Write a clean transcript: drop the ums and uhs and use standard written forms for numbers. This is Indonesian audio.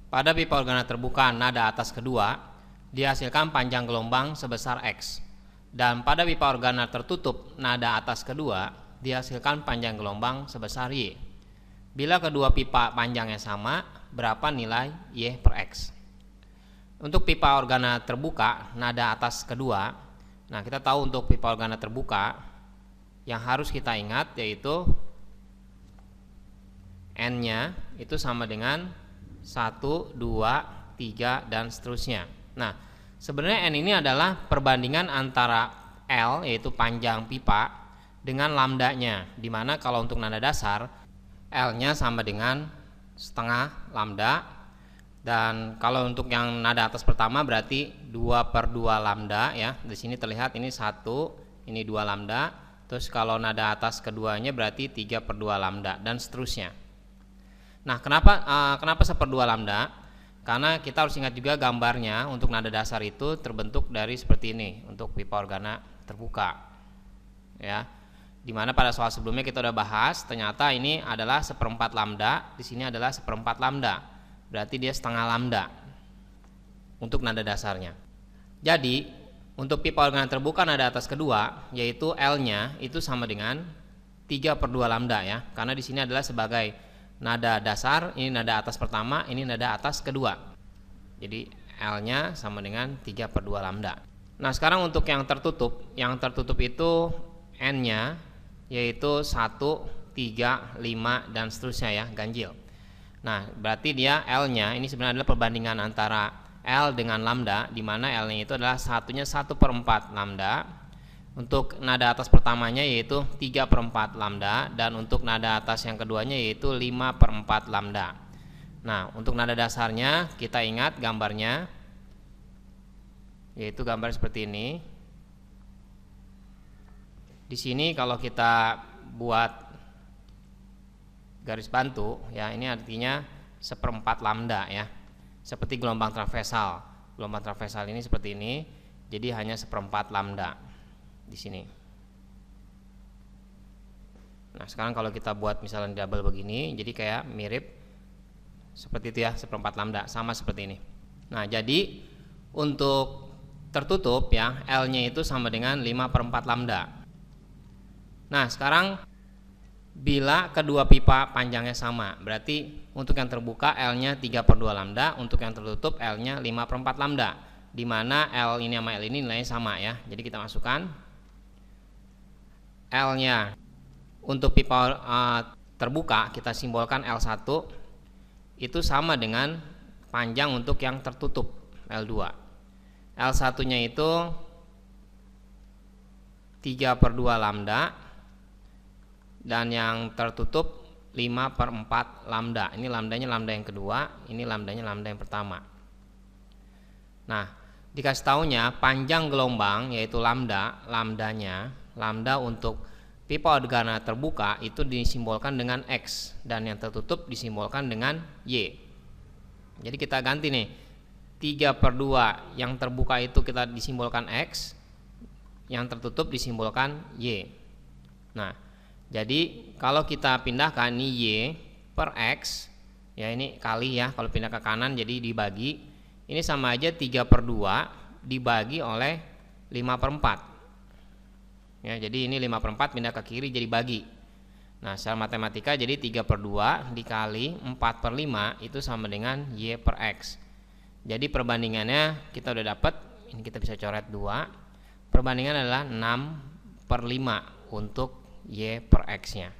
Pada pipa organa terbuka nada atas kedua dihasilkan panjang gelombang sebesar X, dan pada pipa organa tertutup nada atas kedua dihasilkan panjang gelombang sebesar Y. Bila kedua pipa panjangnya sama, berapa nilai Y per X? Untuk pipa organa terbuka nada atas kedua, nah kita tahu untuk pipa organa terbuka yang harus kita ingat yaitu N-nya itu sama dengan 1, 2, 3 dan seterusnya. Nah, sebenarnya N ini adalah perbandingan antara L yaitu panjang pipa dengan lambdanya, dimana kalau untuk nada dasar L-nya sama dengan setengah lambda, dan kalau untuk yang nada atas pertama berarti 2/2 lambda ya. Di sini terlihat ini 1, ini 2 lambda. Terus kalau nada atas keduanya berarti 3/2 lambda dan seterusnya. Nah, kenapa 1/2 lambda? Karena kita harus ingat juga gambarnya untuk nada dasar itu terbentuk dari seperti ini untuk pipa organa terbuka. Ya. Dimana pada soal sebelumnya kita udah bahas, ternyata ini adalah 1/4 lambda, di sini adalah 1/4 lambda. Berarti dia setengah lambda untuk nada dasarnya. Jadi, untuk pipa organa terbuka nada atas kedua, yaitu L-nya itu sama dengan 3/2 lambda ya. Karena di sini adalah sebagai nada dasar, ini nada atas pertama, ini nada atas kedua. Jadi L-nya sama dengan 3/2 lambda. Nah, sekarang untuk yang tertutup itu N-nya yaitu 1, 3, 5 dan seterusnya ya, ganjil. Nah, berarti dia L-nya ini sebenarnya adalah perbandingan antara L dengan lambda, di mana L-nya itu adalah satunya 1/4 lambda. Untuk nada atas pertamanya yaitu 3/4 lambda, dan untuk nada atas yang keduanya yaitu 5/4 lambda. Nah, untuk nada dasarnya kita ingat gambarnya, yaitu gambar seperti ini. Di sini kalau kita buat garis bantu ya, ini artinya 1/4 lambda ya, seperti gelombang transversal. Gelombang transversal ini seperti ini, jadi hanya 1/4 lambda di sini. Nah, sekarang kalau kita buat misalnya double begini, jadi kayak mirip seperti itu ya, 1/4 lambda, sama seperti ini. Nah, jadi untuk tertutup ya, L-nya itu sama dengan 5/4 lambda. Nah, sekarang bila kedua pipa panjangnya sama, berarti untuk yang terbuka L-nya 3/2 lambda, untuk yang tertutup L-nya 5/4 lambda, di mana L ini sama L ini nilainya sama ya. Jadi kita masukkan L-nya untuk pipa terbuka kita simbolkan L1 itu sama dengan panjang untuk yang tertutup L2. L1-nya itu 3/2 lambda, dan yang tertutup 5/4 lambda. Ini lambdanya lambda yang kedua, ini lambdanya lambda yang pertama. Nah, dikasih taunya panjang gelombang yaitu lambdanya lambda untuk pipa organa terbuka itu disimbolkan dengan X, dan yang tertutup disimbolkan dengan Y. Jadi kita ganti nih, 3/2 yang terbuka itu kita disimbolkan X, yang tertutup disimbolkan Y. Nah, jadi kalau kita pindahkan ini Y per X ya, ini kali ya, kalau pindah ke kanan jadi dibagi, ini sama aja 3/2 dibagi oleh 5/4 ya, jadi ini 5/4 pindah ke kiri jadi bagi. Nah, secara matematika jadi 3/2 dikali 4/5 itu sama dengan Y per X. Jadi perbandingannya kita udah dapat, ini kita bisa coret 2. Perbandingan adalah 6/5 untuk Y per X nya.